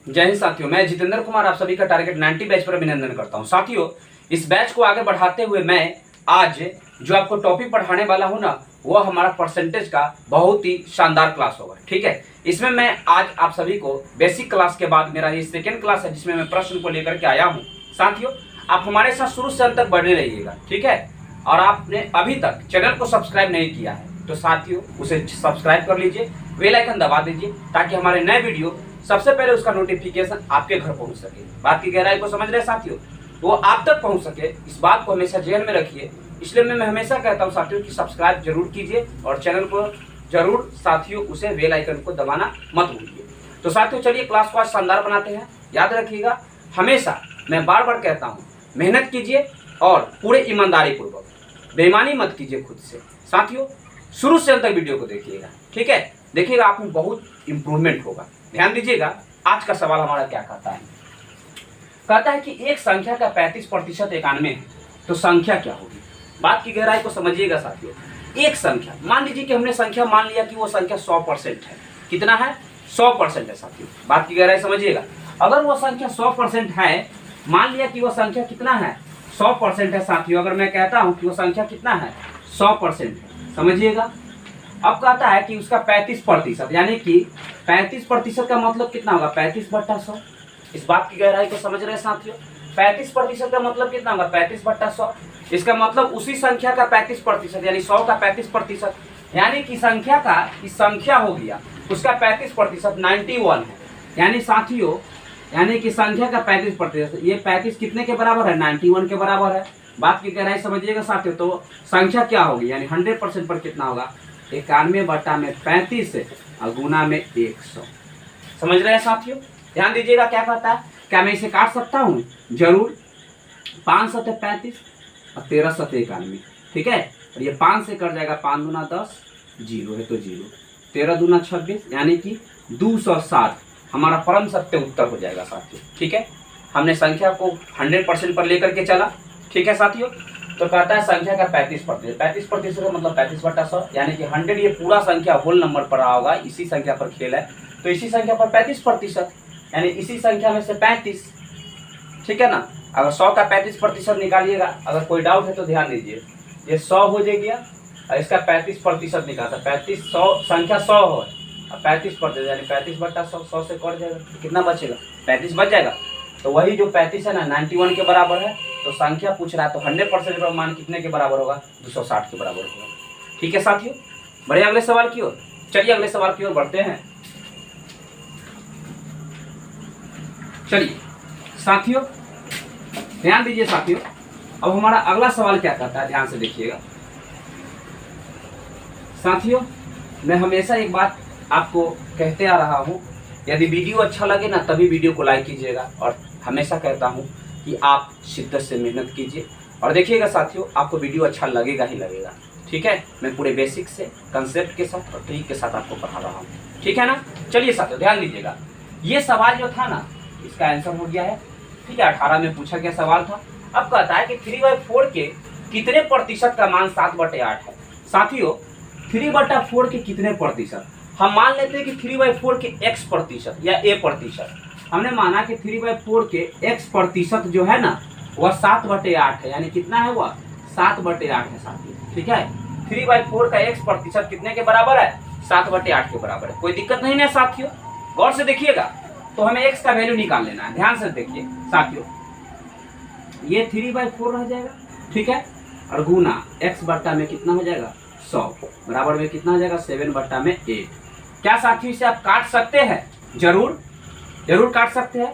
जय हिंद साथियों, मैं जितेंद्र कुमार आप सभी का टारगेट 90 बैच पर अभिनंदन करता हूं। साथियों, इस बैच को आगे बढ़ाते हुए मैं आज जो आपको टॉपिक पढ़ाने वाला हूं ना, वो हमारा परसेंटेज का बहुत ही शानदार क्लास होगा। ठीक है, इसमें मैं आज आप सभी को बेसिक क्लास के बाद मेरा ये सेकेंड क्लास है जिसमें मैं प्रश्न को लेकर के आया हूँ। साथियों, आप हमारे साथ शुरू से अंत तक बढ़े रहिएगा। ठीक है, और आपने अभी तक चैनल को सब्सक्राइब नहीं किया है तो साथियों उसे सब्सक्राइब कर लीजिए, बेल आइकन दबा दीजिए ताकि हमारे नए वीडियो सबसे पहले उसका नोटिफिकेशन आपके घर पहुंच सके। बात की गहराई को समझ रहे साथियों, तो वो आप तक पहुंच सके, इस बात को हमेशा जेहन में रखिए। इसलिए मैं हमेशा कहता हूं साथियों कि सब्सक्राइब जरूर कीजिए और चैनल को जरूर साथियों उसे बेल आइकन को दबाना मत भूलिए। तो साथियों चलिए क्लास को आज शानदार बनाते हैं। याद रखिएगा, हमेशा मैं बार बार कहता हूँ मेहनत कीजिए और पूरे ईमानदारी पूर्वक, बेईमानी मत कीजिए खुद से। साथियों शुरू से अंत तक वीडियो को देखिएगा। ठीक है, देखिएगा आप में बहुत इंप्रूवमेंट होगा। ध्यान दीजिएगा, आज का सवाल हमारा क्या कहता है। कहता है कि एक संख्या का 35% 91 है तो संख्या क्या होगी। बात की गहराई को समझिएगा साथियों। एक संख्या मान लीजिए कि हमने संख्या मान लिया कि वो संख्या 100% है। कितना है? 100% है साथियों। बात की गहराई समझिएगा, अगर वो संख्या 100% है, मान लिया कि वो संख्या कितना है? 100% है साथियों। अगर मैं कहता हूं कि वो संख्या कितना है? 100% है, समझिएगा। अब कहता है कि उसका 35%, यानी कि 35% का मतलब कितना होगा? 35/100। इस बात की गहराई को समझ रहे हैं साथियों। 35% का मतलब कितना होगा? 35/100। इसका मतलब उसी संख्या का 35%, यानी 100 का 35%, यानी कि संख्या का इस संख्या हो गया उसका 35%, 91 है। यानी साथियों, यानी कि संख्या का 35%, ये 35 कितने के बराबर है? 91 के बराबर है। बात की गहराई समझिएगा साथियों। तो संख्या क्या होगी, यानी 100% पर कितना होगा? 91/35 और गुना में 100। समझ रहे हैं साथियों? ध्यान दीजिएगा, क्या कहता है, क्या मैं इसे काट सकता हूँ? जरूर। 5 सतह 35 और 13 सतह 91। ठीक है, और ये 5 से कट जाएगा, 5 दूना 10, 0 है तो 0, 13 दूना 26, यानी कि 260 हमारा परम सत्य उत्तर हो जाएगा साथियों। ठीक है, हमने संख्या को 100% पर लेकर के चला। ठीक है साथियों, तो कहता है संख्या का 35%, 35% का मतलब 35/100, यानी कि 100 ये पूरा संख्या होल नंबर पर रहा होगा, इसी संख्या पर खेल है तो इसी संख्या पर 35%, यानी इसी संख्या में से 35। ठीक है ना। अगर 100 का 35% निकालिएगा, अगर कोई डाउट है तो ध्यान दीजिए, ये 100 हो जाएगा और इसका 35% निकालता, 35 100 संख्या 100 हो और 35%, यानी 35/100, 100 से कट जाएगा, कितना बचेगा? 35 बच जाएगा। तो वही जो 35 है ना, 91 के बराबर है। तो संख्या पूछ रहा है तो 100% का मान कितने के बराबर होगा? 260 के बराबर होगा। ठीक है साथियों, बढ़िया। अगले सवाल की ओर चलिए, अगले सवाल की ओर बढ़ते हैं। चलिए साथियों ध्यान दीजिए साथियों, अब हमारा अगला सवाल क्या कहता है, ध्यान से देखिएगा साथियों। मैं हमेशा एक बात आपको कहते आ रहा हूं, यदि वीडियो अच्छा लगे ना तभी वीडियो को लाइक कीजिएगा, और हमेशा कहता हूं कि आप शिद्दत से मेहनत कीजिए और देखिएगा साथियों, आपको वीडियो अच्छा लगेगा ही लगेगा। ठीक है, मैं पूरे बेसिक से कंसेप्ट के साथ और ट्रिक के साथ आपको पढ़ा रहा हूँ। ठीक है ना। चलिए साथियों ध्यान दीजिएगा, ये सवाल जो था ना, इसका आंसर हो गया है। ठीक है, 18 में पूछा गया सवाल था। अब कहता है कि 3/4 के कितने प्रतिशत का मान 7/8 है। साथियों 3/4 के कितने प्रतिशत, हम मान लेते हैं कि 3/4 के x प्रतिशत या a प्रतिशत। हमने माना कि 3/4 के x प्रतिशत जो है ना वह 7/8 है, यानी कितना है वह? 7/8 है साथियों। ठीक है, 3/4 का x प्रतिशत कितने के बराबर है? 7/8 के बराबर है। कोई दिक्कत नहीं है साथियों, गौर से देखिएगा। तो हमें x का वैल्यू निकाल लेना है। ध्यान से देखिए साथियों, ये 3/4 रह जाएगा। ठीक है, और गुना x बट्टा में कितना हो जाएगा? 100 बराबर में कितना हो जाएगा? 7/8। क्या साथियों इसे आप काट सकते हैं? जरूर जरूर काट सकते हैं।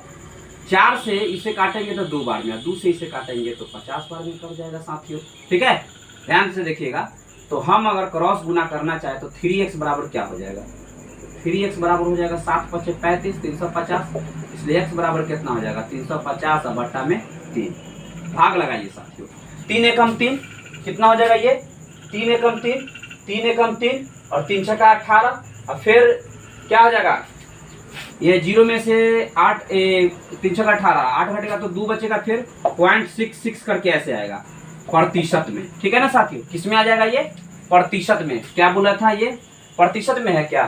4 से इसे काटेंगे तो 2 बार में, 2 से इसे काटेंगे तो 50 बार में कट जाएगा साथियों। ठीक है, ध्यान से देखिएगा। तो हम अगर क्रॉस गुना करना चाहे तो 3x बराबर क्या हो जाएगा? 3x बराबर हो जाएगा 7 × 5 = 35, 350, इसलिए x बराबर कितना हो जाएगा? 350 और बट्टा में 3। भाग लगाइए साथियों, 3 एकम 3 कितना हो जाएगा? ये 3 एकम 3, 3 एकम 3 और 3 × 6 = 18, और फिर क्या हो जाएगा? ये 0 में से 8 3 × 6 = 18, 8 घटेगा तो 2 बचेगा, फिर 0.66 करके ऐसे आएगा प्रतिशत में। ठीक है ना साथियों, किस में आ जाएगा? ये प्रतिशत में। क्या बोला था, ये प्रतिशत में है क्या?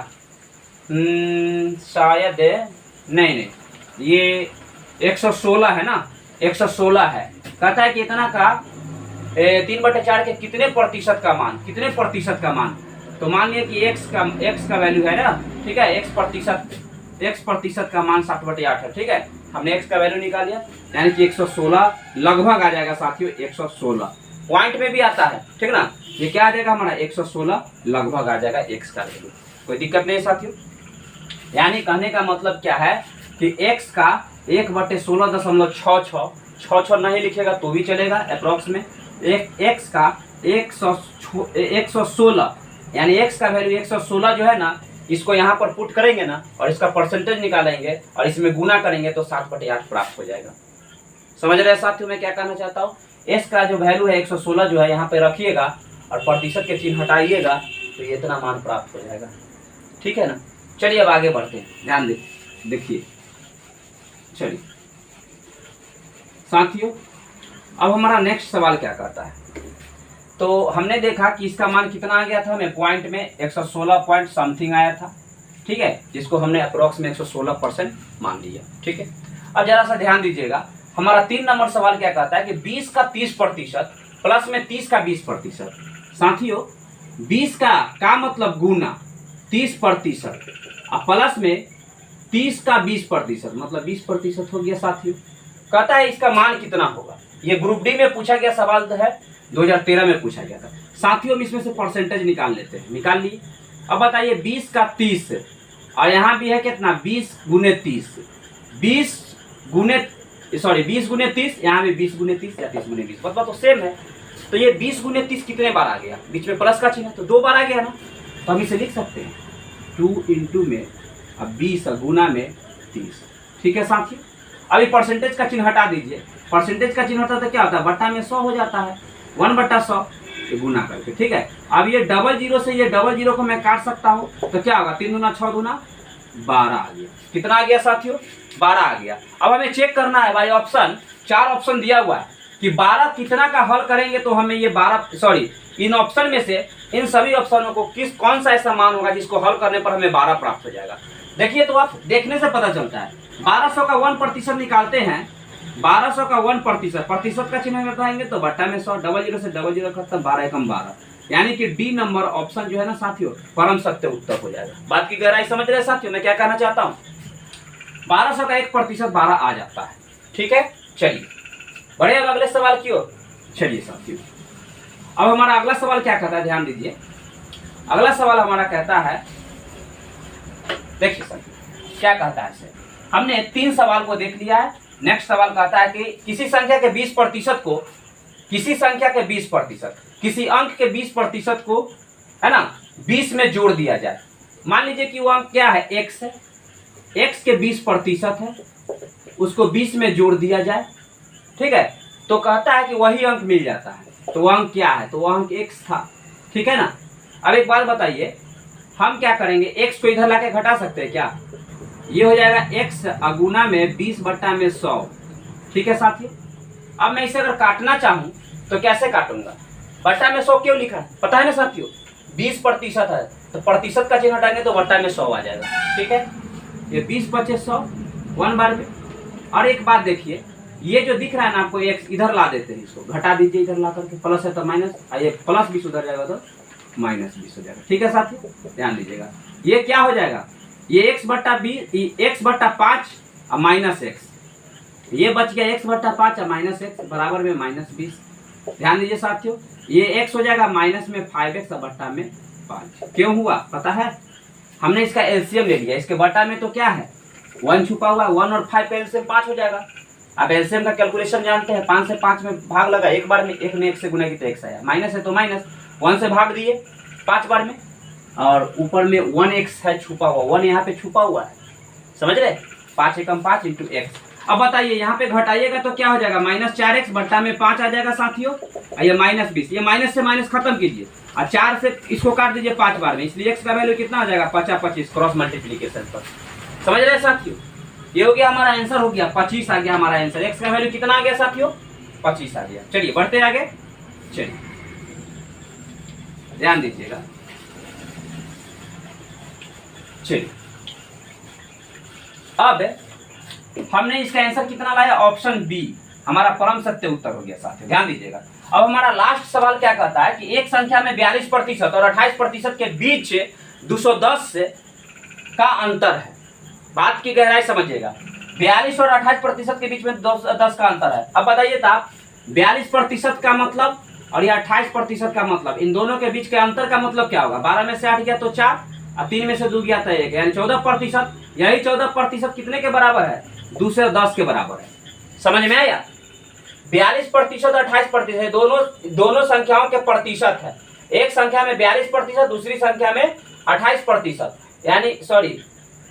शायद नहीं, ये 116 है ना, 116 है। कहता है कि इतना का 3/4 के कितने प्रतिशत का मान, कितने प्रतिशत का मान। तो मान लिया कि x का वैल्यू है ना, ठीक है, x प्रतिशत का मान 7/8 है, ठीक है। हमने x का वैल्यू निकाल लिया, यानी कि 116 लगभग आ जाएगा साथियों, 116 पॉइंट में भी आता है, ठीक ना। ये क्या आ जाएगा हमारा 116 लगभग आ जाएगा x का वैल्यू, कोई दिक्कत नहीं है साथियों। यानी कहने का मतलब क्या है कि x का 1/16.66 नहीं लिखेगा तो भी चलेगा अप्रोक्स में। x का 116 यानी x का वैल्यू 116 जो है ना, इसको यहाँ पर पुट करेंगे ना और इसका परसेंटेज निकालेंगे और इसमें गुना करेंगे तो 7/8 प्राप्त हो जाएगा। समझ रहे हैं साथियों मैं क्या कहना चाहता हूँ। s का जो वैल्यू है 116 जो है यहाँ पे रखिएगा और प्रतिशत के चिन्ह हटाइएगा तो ये इतना मान प्राप्त हो जाएगा, ठीक है ना। चलिए अब आगे बढ़ते हैं, ध्यान देखिए। चलिए साथियों, अब हमारा नेक्स्ट सवाल क्या कहता है। तो हमने देखा कि इसका मान कितना आ गया था, हमें पॉइंट में 116 पॉइंट समथिंग आया था, ठीक है, जिसको हमने अप्रोक्स में 116% मान लिया, ठीक है। अब जरा सा ध्यान दीजिएगा, हमारा 3 नंबर सवाल क्या कहता है कि 20 का 30% प्लस में 30 का 20%। साथियों 20 का मतलब गुना 30% और प्लस में 30 का 20% मतलब 20% हो गया साथियों। कहता है इसका मान कितना होगा। ये ग्रुप डी में पूछा गया सवाल है, 2013 में पूछा गया था साथियों। हम इसमें से परसेंटेज निकाल लेते हैं, निकाल लिए। अब बताइए 20 का 30 और यहाँ भी है कितना 20 गुने 30, 20 गुने 30, यहाँ भी 20 गुने 30 या 30 गुने 20, मतलब तो सेम है। तो ये 20 गुने 30 कितने बार आ गया, बीच में प्लस का चिन्ह है तो 2 बार आ गया ना, तो हम इसे लिख सकते हैं 2 इंटू में अब 20 गुना में 30, ठीक है साथियों। अभी परसेंटेज का चिन्ह हटा दीजिए, परसेंटेज का चिन्ह होता तो क्या होता है, बट्टा में 100 हो जाता है, 1/100 गुना करके, ठीक है। अब ये 00 से ये 00 को मैं काट सकता हूँ तो क्या होगा, 3 दूना 6 दूना 12 आ गया। कितना आ गया साथियों, 12 आ गया। अब हमें चेक करना है भाई, ऑप्शन 4 ऑप्शन दिया हुआ है कि 12 कितना का हल करेंगे तो हमें ये इन ऑप्शन में से इन सभी ऑप्शनों को कौन सा ऐसा मान होगा जिसको हल करने पर हमें 12 प्राप्त हो जाएगा। देखिए तो आप देखने से पता चलता है 1200 का 1% निकालते हैं, 1200 का 1% प्रतिशत का चिन्ह लगाएंगे तो बट्टा में 100, 00 से 00 खत्म, 12 एकम 12, यानी कि डी नंबर ऑप्शन जो है ना साथियों परम सत्य उत्तर हो जाएगा। बात की गहराई समझ रहे साथियों मैं क्या कहना चाहता हूँ। 1200 का 1% 12 आ जाता है, ठीक है। चलिए बढ़े अब अगले सवाल की ओर। चलिए साथियों अब हमारा अगला सवाल क्या कहता है, ध्यान दीजिए। अगला सवाल हमारा कहता है, देखिए साथियों क्या कहता है। हमने 3 सवाल को देख लिया है। नेक्स्ट सवाल कहता है कि किसी संख्या के 20% को, किसी संख्या के 20%, किसी अंक के 20% को है ना 20 में जोड़ दिया जाए। मान लीजिए कि वो अंक क्या है, x है, x के 20% है, उसको 20 में जोड़ दिया जाए, ठीक है। तो कहता है कि वही अंक मिल जाता है। तो वह अंक क्या है, तो वह अंक x था, ठीक है ना। अब एक बात बताइए, हम क्या करेंगे, x को इधर लाके घटा सकते हैं क्या, ये हो जाएगा x गुना में 20/100, ठीक है साथियों। अब मैं इसे अगर काटना चाहूँ तो कैसे काटूंगा, बट्टा में 100 क्यों लिखा है पता है ना साथियों, 20% है तो प्रतिशत का चिन्ह हटाएंगे तो बट्टा में 100 आ जाएगा, ठीक है। ये 20/100 1 बार में। और एक बात देखिए, ये जो दिख रहा है ना आपको x, इधर ला देते हैं, इसको घटा दीजिए, इधर ला करके प्लस है तो माइनस, ये प्लस 20 उधर जाएगा तो -20 हो जाएगा, ठीक है साथियों। ध्यान दीजिएगा ये क्या हो जाएगा, ये x/5 और -x, ये बच गया x/5 और -x बराबर में -20। ध्यान दीजिए साथियों, ये x हो जाएगा माइनस में 5x और बट्टा में 5। क्यों हुआ पता है, हमने इसका एलसीएम ले लिया, इसके बट्टा में तो क्या है 1 छुपा हुआ, 1 और 5 का एलसीएम 5 हो जाएगा। अब एलसीएम का कैलकुलेशन जानते हैं, 5 से 5 में भाग लगा एक बार में, एक ने 1 से गुना की तो x आया, माइनस है तो माइनस, 1 से भाग दिए 5 बार में, और ऊपर में 1x है छुपा हुआ, 1 यहाँ पे छुपा हुआ है, समझ रहे, 5 एकम 5 इंटू x। अब बताइए यहाँ पे घटाइएगा तो क्या हो जाएगा, -4x बट्टा में 5 आ जाएगा साथियों, ये -20, ये माइनस से माइनस खत्म कीजिए और 4 से इसको काट दीजिए 5 बार में, इसलिए x का वैल्यू कितना हो जाएगा 25 क्रॉस मल्टीप्लीकेशन पर। समझ रहे साथियों, ये हो गया हमारा आंसर, हो गया 25 आ गया हमारा आंसर। x का वैल्यू कितना आ गया साथियों, 25 आ गया। चलिए बढ़ते आगे, चलिए ध्यान दीजिएगा। चलिए अब हमने इसका आंसर कितना लाया, ऑप्शन बी हमारा परम सत्य उत्तर हो गया साथियों, ध्यान दीजिएगा। अब हमारा लास्ट सवाल क्या कहता है कि एक संख्या में 42% और 28% के बीच 210 का अंतर है। बात की गहराई समझिएगा, 42 और 28% के बीच में 10 का अंतर है। अब बताइए था 42% का मतलब और यह 28% का मतलब, इन दोनों के बीच के अंतर का मतलब क्या होगा, 12 में से 8 गया तो 4 और 3 में से 2 गया तो 1, यानी 14%। यही 14% कितने के बराबर है, 2 से 10 के बराबर है। समझ में आया, 42% और 28% दोनों संख्याओं के प्रतिशत है। एक संख्या में 42%, दूसरी संख्या में 28%, यानी सॉरी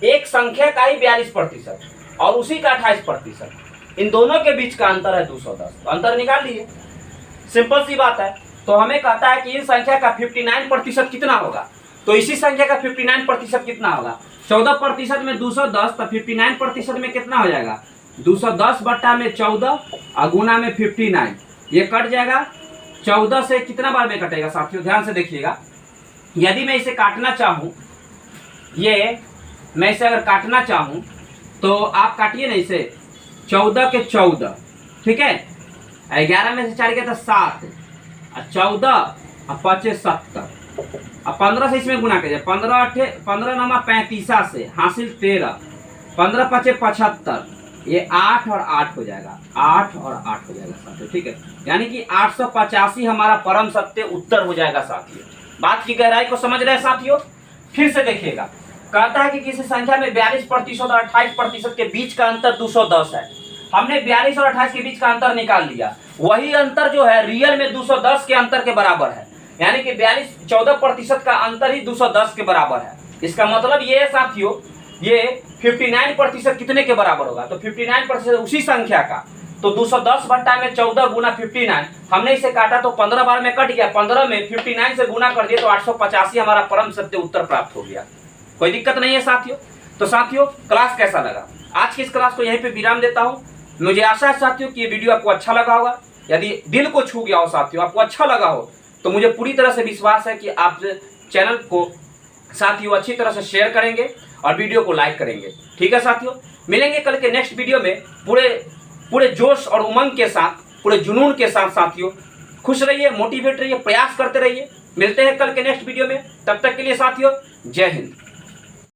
एक संख्या का ही 42% और उसी का 28%, इन दोनों के बीच का अंतर है 210। तो अंतर निकाल लीजिए, सिंपल सी बात है। तो हमें कहता है कि इन संख्या का 59% कितना होगा, तो इसी संख्या का 59% कितना होगा, 14% में 210, तो 59% में कितना हो जाएगा, 210 बट्टा में 14 और गुना में 59, ये कट जाएगा। 14 से कितना बार में कटेगा साथियों, ध्यान से देखिएगा। यदि मैं इसे काटना चाहूँ, मैं इसे अगर काटना चाहूँ तो आप काटिए ना इसे, 14 के 14, ठीक है, 11 में से 4 गया तो 7 और 14 और 5 70 और 15 से इसमें गुना कीजिए, 15 नमा 35 से हासिल 13, 15 5 75, ये 8 और 8 हो जाएगा, 8 और 8 हो जाएगा साथियों, ठीक है। यानी कि 885 हमारा परम सत्य उत्तर हो जाएगा साथियों। बात की गहराई को समझ रहे हैं साथियों। फिर से देखिएगा, कहता है कि किसी संख्या में 42% और 28% के बीच का अंतर 210 है। हमने 42 और 28 के बीच का अंतर निकाल लिया, वही अंतर जो है रियल में 210 के अंतर के बराबर है, यानी कि 14% का अंतर ही 210 के बराबर है। इसका मतलब ये है साथियों, ये 59% कितने के बराबर होगा, तो 59% उसी संख्या का, तो 210 बट्टा में 14 गुना 59, हमने इसे काटा तो 15 बार में कट गया, 15 में 59 से गुना कर दिया तो 885 हमारा परम सत्य उत्तर प्राप्त हो गया। कोई दिक्कत नहीं है साथियों। तो साथियों क्लास कैसा लगा, आज की इस क्लास को यहीं पे विराम देता हूँ। मुझे आशा है साथियों कि ये वीडियो आपको अच्छा लगा होगा। यदि दिल को छू गया हो साथियों, आपको अच्छा लगा हो, तो मुझे पूरी तरह से विश्वास है कि आप चैनल को साथियों अच्छी तरह से शेयर करेंगे और वीडियो को लाइक करेंगे। ठीक है साथियों, मिलेंगे कल के नेक्स्ट वीडियो में पूरे जोश और उमंग के साथ, पूरे जुनून के साथ साथियों। खुश रहिए, मोटिवेट रहिए, प्रयास करते रहिए। मिलते हैं कल के नेक्स्ट वीडियो में, तब तक के लिए साथियों जय हिंद।